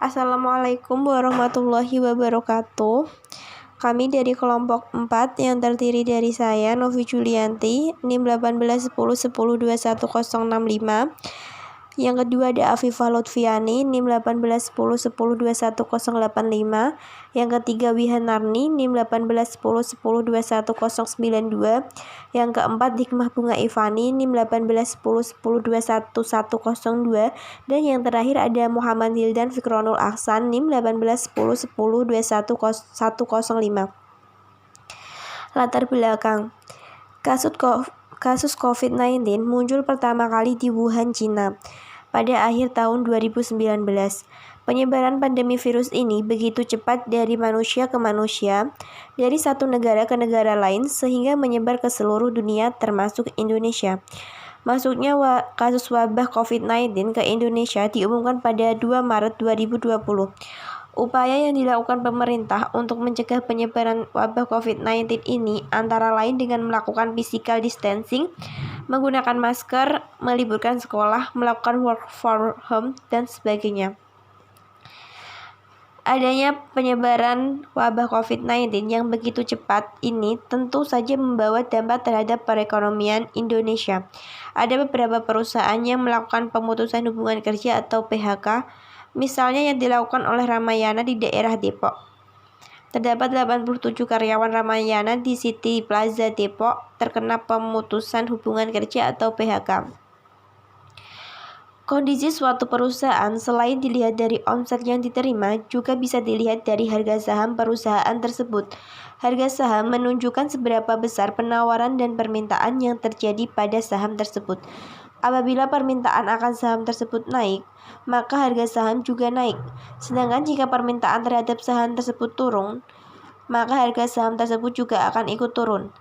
Assalamualaikum warahmatullahi wabarakatuh. Kami dari kelompok 4 yang terdiri dari saya, Novi Julianti, NIM 1810102165. Yang kedua ada Afifah Lutfiani, NIM 1810102185. Yang ketiga Wihan Narni, NIM 1810102192. Yang keempat Hikmah Bunga Ivani, NIM 181010210102. Dan yang terakhir ada Muhammad Hildan Fikronul Ahsan, NIM 181010210105. Latar belakang. Kasus COVID-19 muncul pertama kali di Wuhan, Cina pada akhir tahun 2019. Penyebaran pandemi virus ini begitu cepat dari manusia ke manusia, dari satu negara ke negara lain, sehingga menyebar ke seluruh dunia termasuk Indonesia. Masuknya kasus wabah COVID-19 ke Indonesia diumumkan pada 2 Maret 2020. Upaya yang dilakukan pemerintah untuk mencegah penyebaran wabah COVID-19 ini antara lain dengan melakukan physical distancing, menggunakan masker, meliburkan sekolah, melakukan work from home, dan sebagainya. Adanya penyebaran wabah COVID-19 yang begitu cepat ini tentu saja membawa dampak terhadap perekonomian Indonesia. Ada beberapa perusahaan yang melakukan pemutusan hubungan kerja atau PHK, misalnya yang dilakukan oleh Ramayana di daerah Depok. Terdapat 87 karyawan Ramayana di City Plaza Depok terkena pemutusan hubungan kerja atau PHK. Kondisi suatu perusahaan selain dilihat dari omset yang diterima, juga bisa dilihat dari harga saham perusahaan tersebut. Harga saham menunjukkan seberapa besar penawaran dan permintaan yang terjadi pada saham tersebut. Apabila permintaan akan saham tersebut naik, maka harga saham juga naik. Sedangkan jika permintaan terhadap saham tersebut turun, maka harga saham tersebut juga akan ikut turun.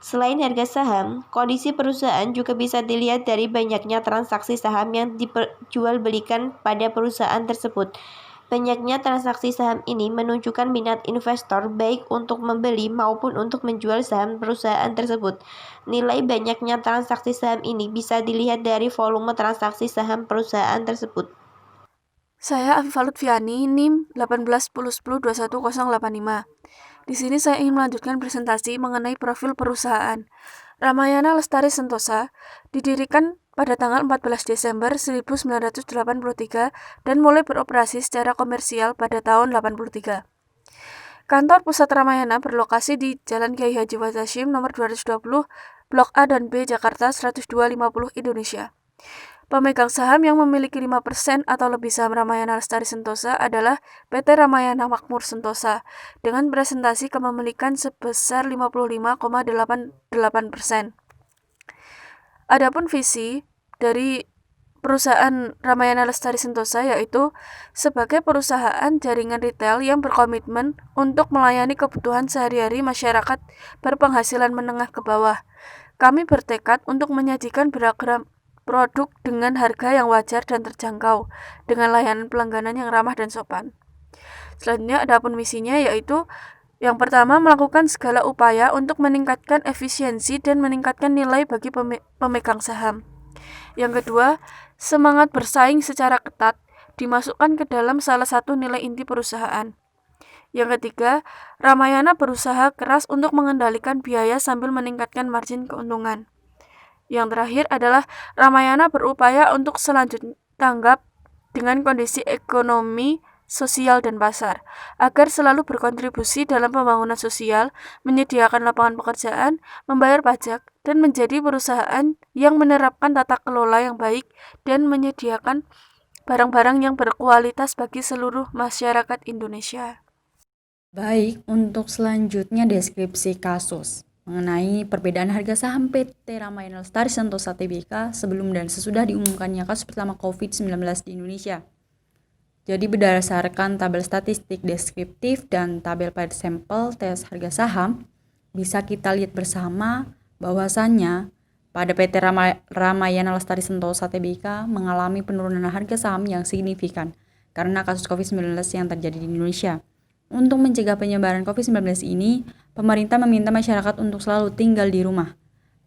Selain harga saham, kondisi perusahaan juga bisa dilihat dari banyaknya transaksi saham yang diperjualbelikan pada perusahaan tersebut. Banyaknya transaksi saham ini menunjukkan minat investor baik untuk membeli maupun untuk menjual saham perusahaan tersebut. Nilai banyaknya transaksi saham ini bisa dilihat dari volume transaksi saham perusahaan tersebut. Saya Afifah Lutfiani, NIM 1810102105. Di sini saya ingin melanjutkan presentasi mengenai profil perusahaan. Ramayana Lestari Sentosa didirikan pada tanggal 14 Desember 1983 dan mulai beroperasi secara komersial pada tahun 83. Kantor pusat Ramayana berlokasi di Jalan Kiai Haji Wahid nomor 220, Blok A dan B, Jakarta 10250 Indonesia. Pemegang saham yang memiliki 5% atau lebih saham Ramayana Lestari Sentosa adalah PT Ramayana Makmur Sentosa dengan presentasi kepemilikan sebesar 55,88%. Adapun visi dari perusahaan Ramayana Lestari Sentosa yaitu sebagai perusahaan jaringan retail yang berkomitmen untuk melayani kebutuhan sehari-hari masyarakat berpenghasilan menengah ke bawah. Kami bertekad untuk menyajikan beragam produk dengan harga yang wajar dan terjangkau, dengan layanan pelangganan yang ramah dan sopan. Selanjutnya, adapun misinya yaitu yang pertama, melakukan segala upaya untuk meningkatkan efisiensi dan meningkatkan nilai bagi pemegang saham. Yang kedua, semangat bersaing secara ketat dimasukkan ke dalam salah satu nilai inti perusahaan. Yang ketiga, Ramayana berusaha keras untuk mengendalikan biaya sambil meningkatkan margin keuntungan. Yang terakhir adalah Ramayana berupaya untuk selanjutnya tanggap dengan kondisi ekonomi, sosial, dan pasar, agar selalu berkontribusi dalam pembangunan sosial, menyediakan lapangan pekerjaan, membayar pajak, dan menjadi perusahaan yang menerapkan tata kelola yang baik dan menyediakan barang-barang yang berkualitas bagi seluruh masyarakat Indonesia. Baik, untuk selanjutnya deskripsi kasus mengenai perbedaan harga saham PT Ramayana Lestari Sentosa Tbk sebelum dan sesudah diumumkannya kasus pertama COVID-19 di Indonesia. Jadi berdasarkan tabel statistik deskriptif dan tabel pada sampel tes harga saham, bisa kita lihat bersama bahwasannya pada PT Ramayana Lestari Sentosa Tbk mengalami penurunan harga saham yang signifikan karena kasus COVID-19 yang terjadi di Indonesia. Untuk mencegah penyebaran COVID-19 ini, pemerintah meminta masyarakat untuk selalu tinggal di rumah.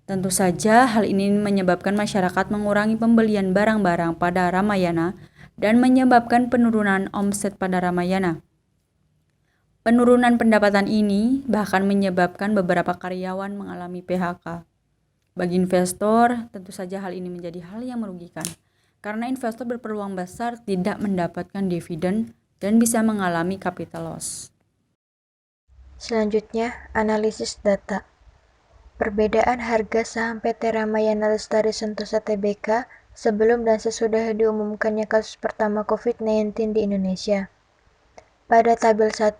Tentu saja hal ini menyebabkan masyarakat mengurangi pembelian barang-barang pada Ramayana dan menyebabkan penurunan omset pada Ramayana. Penurunan pendapatan ini bahkan menyebabkan beberapa karyawan mengalami PHK. Bagi investor, tentu saja hal ini menjadi hal yang merugikan, karena investor berpeluang besar tidak mendapatkan dividen dan bisa mengalami capital loss. Selanjutnya, analisis data. Perbedaan harga saham PT Ramayana Lestari Sentosa Tbk sebelum dan sesudah diumumkannya kasus pertama COVID-19 di Indonesia. Pada tabel 1,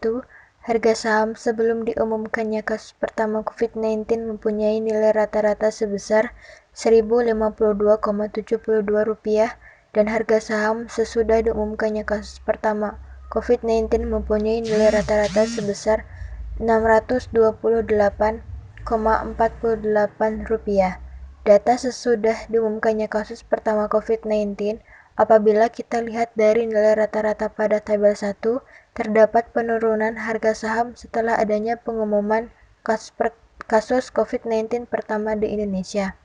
harga saham sebelum diumumkannya kasus pertama COVID-19 mempunyai nilai rata-rata sebesar Rp1.052,72 dan harga saham sesudah diumumkannya kasus pertama COVID-19 mempunyai nilai rata-rata sebesar Rp628,48. Data sesudah diumumkannya kasus pertama COVID-19, apabila kita lihat dari nilai rata-rata pada tabel 1, terdapat penurunan harga saham setelah adanya pengumuman kasus COVID-19 pertama di Indonesia.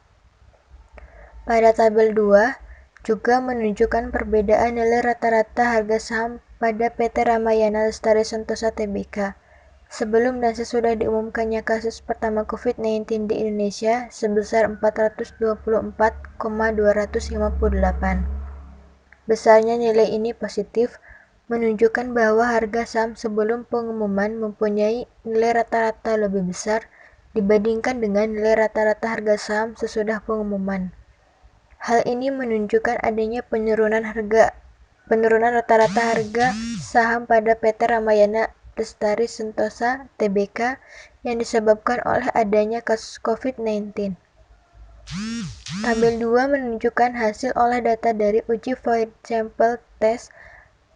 Pada tabel 2, juga menunjukkan perbedaan nilai rata-rata harga saham pada PT Ramayana Lestari Sentosa Tbk sebelum dan sesudah diumumkannya kasus pertama COVID-19 di Indonesia sebesar Rp424,258. Besarnya nilai ini positif, menunjukkan bahwa harga saham sebelum pengumuman mempunyai nilai rata-rata lebih besar dibandingkan dengan nilai rata-rata harga saham sesudah pengumuman. Hal ini menunjukkan adanya penurunan rata-rata harga saham pada PT Ramayana Lestari Sentosa Tbk yang disebabkan oleh adanya kasus COVID-19. Tabel 2 menunjukkan hasil olah data dari uji void sample test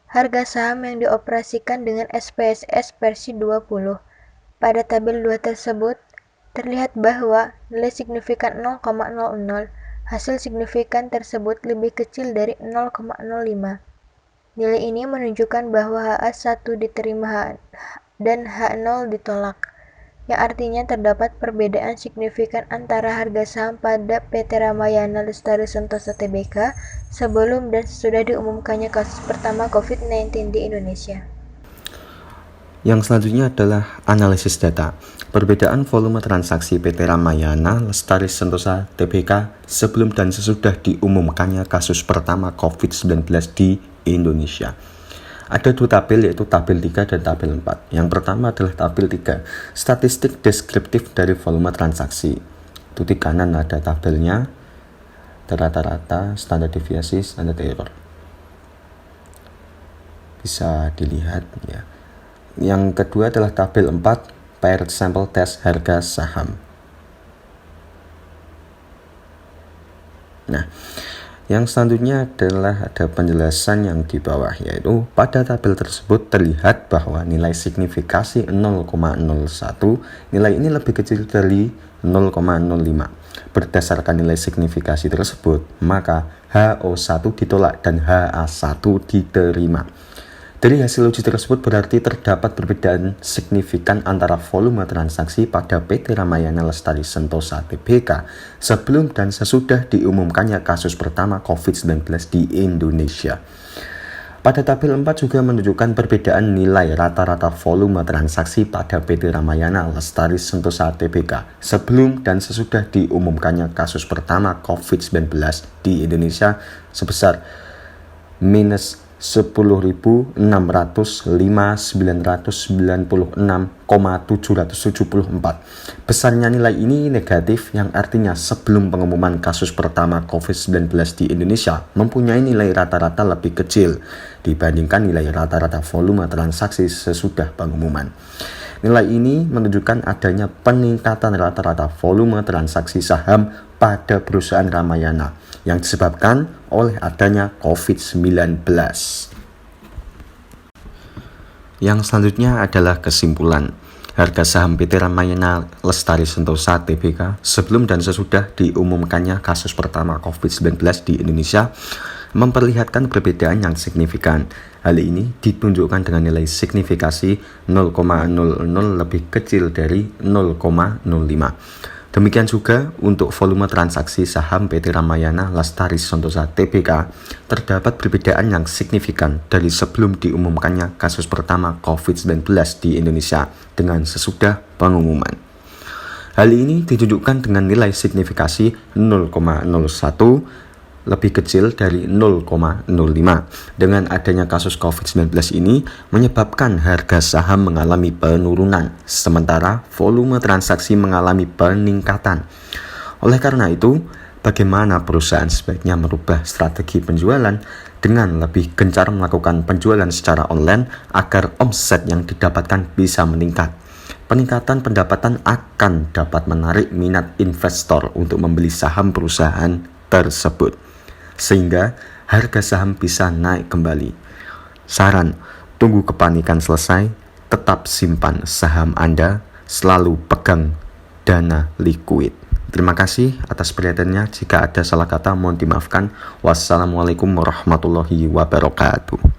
harga saham yang dioperasikan dengan SPSS versi 20. Pada tabel 2 tersebut, terlihat bahwa nilai signifikan 0,00. Hasil signifikan tersebut lebih kecil dari 0,05. Nilai ini menunjukkan bahwa HA1 diterima dan H0 ditolak, yang artinya terdapat perbedaan signifikan antara harga saham pada PT Ramayana Lestari Sentosa Tbk sebelum dan sesudah diumumkannya kasus pertama COVID-19 di Indonesia. Yang selanjutnya adalah analisis data. Perbedaan volume transaksi PT Ramayana Lestari Sentosa Tbk sebelum dan sesudah diumumkannya kasus pertama COVID-19 di Indonesia. Ada dua tabel, yaitu tabel 3 dan tabel 4. Yang pertama adalah tabel 3, statistik deskriptif dari volume transaksi. Itu di kanan ada tabelnya, rata-rata, standar deviasi, standar error. Bisa dilihat ya. Yang kedua adalah tabel 4, paired sample test harga saham. Nah, yang selanjutnya adalah ada penjelasan yang di bawah, yaitu pada tabel tersebut terlihat bahwa nilai signifikasi 0,01, nilai ini lebih kecil dari 0,05. Berdasarkan nilai signifikasi tersebut, maka HO1 ditolak dan HA1 diterima. Dari hasil uji tersebut berarti terdapat perbedaan signifikan antara volume transaksi pada PT Ramayana Lestari Sentosa Tbk sebelum dan sesudah diumumkannya kasus pertama COVID-19 di Indonesia. Pada tabel 4 juga menunjukkan perbedaan nilai rata-rata volume transaksi pada PT Ramayana Lestari Sentosa Tbk sebelum dan sesudah diumumkannya kasus pertama COVID-19 di Indonesia sebesar minus 10.996,774. Besarnya nilai ini negatif, yang artinya sebelum pengumuman kasus pertama COVID-19 di Indonesia mempunyai nilai rata-rata lebih kecil dibandingkan nilai rata-rata volume transaksi sesudah pengumuman. Nilai ini menunjukkan adanya peningkatan rata-rata volume transaksi saham pada perusahaan Ramayana yang disebabkan oleh adanya COVID-19. Yang selanjutnya adalah kesimpulan. Harga saham PT Ramayana Lestari Sentosa Tbk sebelum dan sesudah diumumkannya kasus pertama COVID-19 di Indonesia memperlihatkan perbedaan yang signifikan. Hal ini ditunjukkan dengan nilai signifikasi 0,00 lebih kecil dari 0,05. Demikian juga untuk volume transaksi saham PT Ramayana Lestari Sentosa Tbk terdapat perbedaan yang signifikan dari sebelum diumumkannya kasus pertama COVID-19 di Indonesia dengan sesudah pengumuman. Hal ini ditunjukkan dengan nilai signifikasi 0,01 lebih kecil dari 0,05. Dengan adanya kasus COVID-19 ini menyebabkan harga saham mengalami penurunan, sementara volume transaksi mengalami peningkatan. Oleh karena itu, bagaimana perusahaan sebaiknya merubah strategi penjualan dengan lebih gencar melakukan penjualan secara online agar omset yang didapatkan bisa meningkat. Peningkatan pendapatan akan dapat menarik minat investor untuk membeli saham perusahaan tersebut, sehingga harga saham bisa naik kembali. Saran, tunggu kepanikan selesai, tetap simpan saham Anda, selalu pegang dana liquid. Terima kasih atas perhatiannya. Jika ada salah kata mohon dimaafkan. Wassalamualaikum warahmatullahi wabarakatuh.